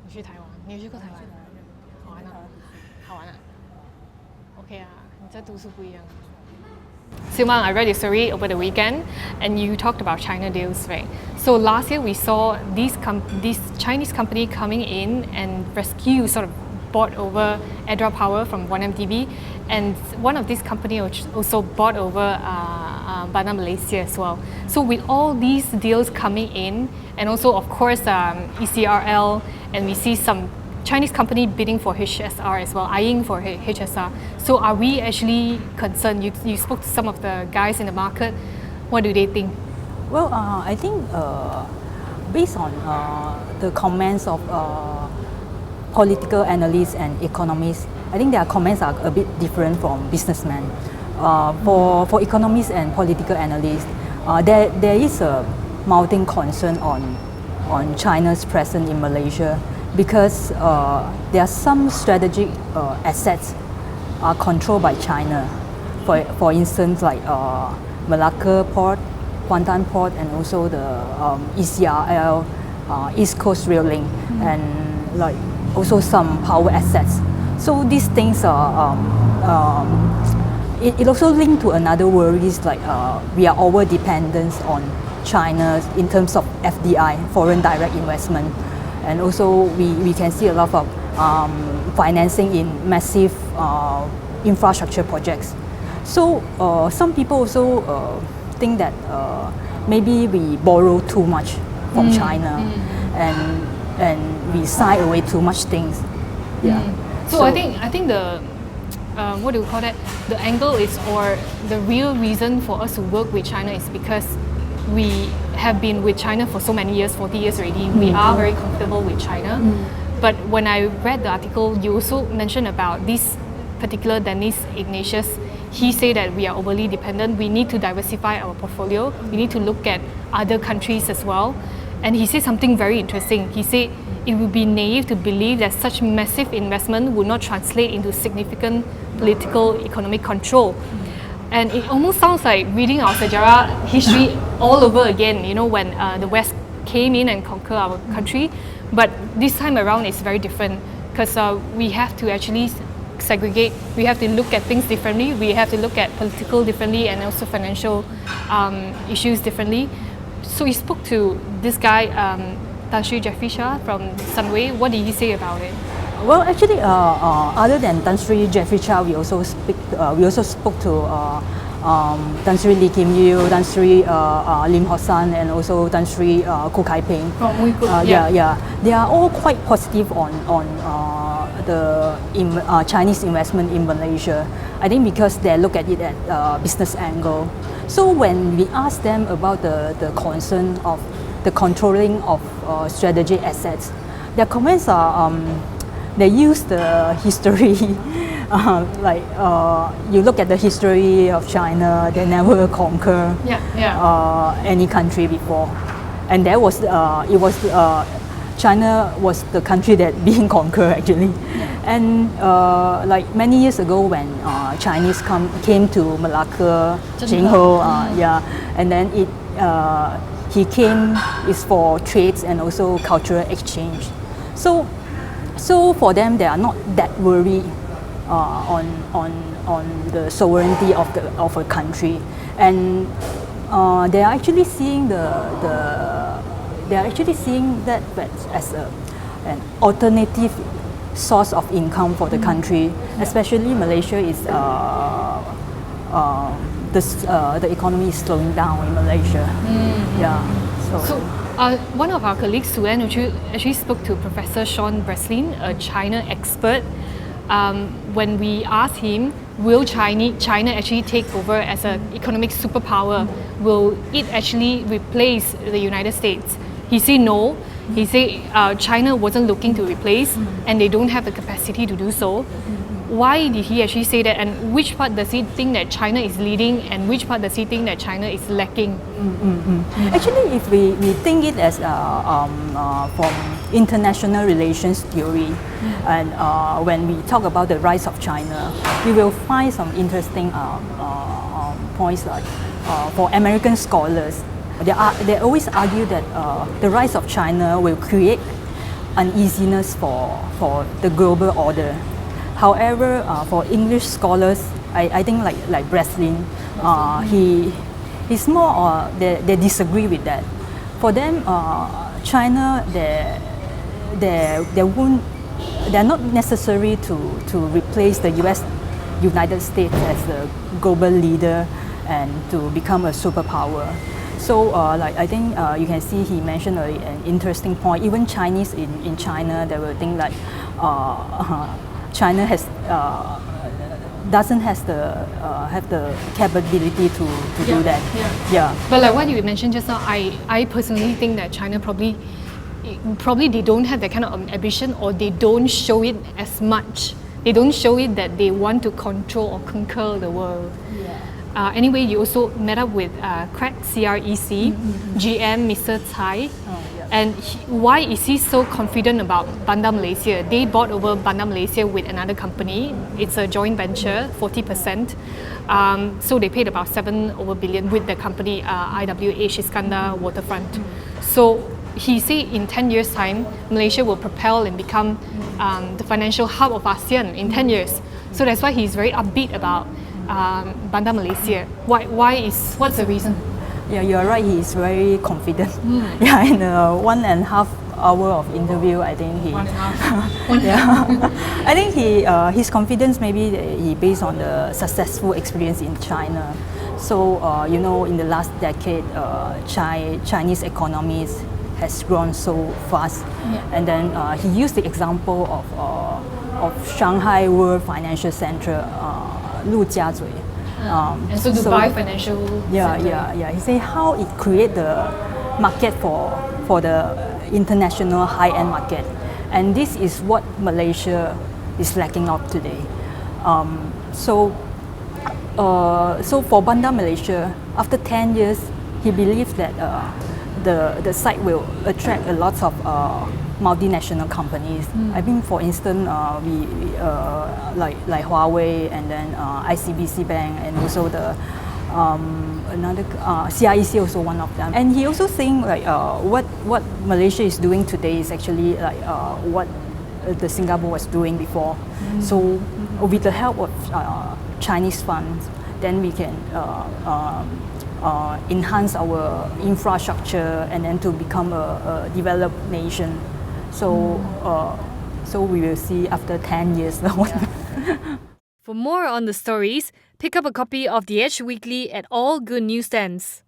我去台湾，你有去过台湾？好玩啊，好玩啊。OK 啊，你在读书不一样。Siew Mung, I read your story over the weekend, and you talked about China deals, right? So last year we saw this Chinese company coming in and rescue sort of bought over Edra Power from 1MDB, and one of these company also bought over Bana Malaysia as well. So with all these deals coming in, and also of course ECRL, and we see some Chinese company bidding for HSR as well, eyeing for HSR. So are we actually concerned? You spoke to some of the guys in the market. What do they think? Well, I think based on the comments of political analysts and economists, I think their comments are a bit different from businessmen. For economists and political analysts, there is a mounting concern on China's presence in Malaysia, because there are some strategic assets are controlled by China. For instance, like Malacca Port, Kuantan Port, and also the ECRL, East Coast Rail Link, and like also some power assets. So these things are it also linked to another worries, like we are over dependent on China in terms of FDI, foreign direct investment. And also we can see a lot of financing in massive infrastructure projects. So some people also think that maybe we borrow too much from China, and we sign away too much things. Yeah. So I think the what do you call that? The angle is, or the real reason for us to work with China is because we have been with China for so many years, 40 years already. We are very comfortable with China. But when I read the article, you also mentioned about this particular Dennis Ignatius. He said that we are overly dependent. We need to diversify our portfolio. We need to look at other countries as well. And he said something very interesting. He said it would be naive to believe that such massive investment would not translate into significant political, economic control. And it almost sounds like reading our sejarah history all over again, you know, when the West came in and conquered our country. But this time around it's very different, because we have to actually segregate. We have to look at things differently. We have to look at political differently, and also financial issues differently. So we spoke to this guy, Tan Siew Jeffrey Shah from Sunway. What did he say about it? Well, actually, other than Tan Siew Jeffrey Chow, we also spoke to Tan Sri Lee Kim Yew, Tan Sri Lim Hossan, and also Tan Sri Ko Kai Peng. Yeah. They are all quite positive on the Chinese investment in Malaysia. I think because they look at it at business angle. So when we ask them about the concern of the controlling of strategic assets, their comments are they use the history. Like you look at the history of China, they never conquer any country before, and there was China was the country that being conquered actually. And like many years ago when Chinese came to Malacca, Jingho, and then he came is for trades and also cultural exchange. So for them, they are not that worried on the sovereignty of a country, and they are actually seeing that as an alternative source of income for the country. Especially Malaysia is the economy is slowing down in Malaysia. So one of our colleagues, Suen, actually spoke to Professor Sean Breslin, a China expert. When we asked him, will China actually take over as an economic superpower? Will it actually replace the United States? He said no. He said China wasn't looking to replace, and they don't have the capacity to do so. Why did he actually say that, and which part does he think that China is leading, and which part does he think that China is lacking? Actually, if we think it as from international relations theory, and when we talk about the rise of China, we will find some interesting points. Like for American scholars, they always argue that the rise of China will create uneasiness for the global order. However, for English scholars, I think like Breslin, he's more they disagree with that. For them, China they're not necessary to replace the United States as the global leader and to become a superpower. So I think you can see he mentioned an interesting point. Even Chinese in China, they will think like China doesn't have the capability to do that. Yeah. But like what you mentioned just now, I personally think that China probably they don't have that kind of ambition, or they don't show it as much. They don't show it that they want to control or conquer the world. Anyway, you also met up with CREC, GM, Mr. Tsai. And why is he so confident about Bandar Malaysia? They bought over Bandar Malaysia with another company. It's a joint venture, 40%. So they paid about 7 billion with the company IWH Iskandar Waterfront. So he said in 10 years' time, Malaysia will propel and become the financial hub of ASEAN in 10 years. So that's why he's very upbeat about Bandar Malaysia. What's the reason? Yeah, you're right. He's very confident. Yeah, in 1.5 hour of interview, I think he. 1.5. Yeah, I think his confidence maybe he based on the successful experience in China. So in the last decade, Chinese economies has grown so fast, and then he used the example of Shanghai World Financial Center, Lujiazui. And so Dubai Financial Center. He said how it create the market for the international high-end market, and this is what Malaysia is lacking of today. So for Bandar Malaysia, after 10 years, he believes that the site will attract a lot of multinational companies. I think, for instance, we like Huawei, and then ICBC Bank, and also the another CIEC, also one of them. And he also saying like what Malaysia is doing today is actually like what the Singapore was doing before. So with the help of Chinese funds, then we can enhance our infrastructure and then to become a developed nation. So we will see after 10 years. For more on the stories, pick up a copy of The Edge Weekly at all good newsstands.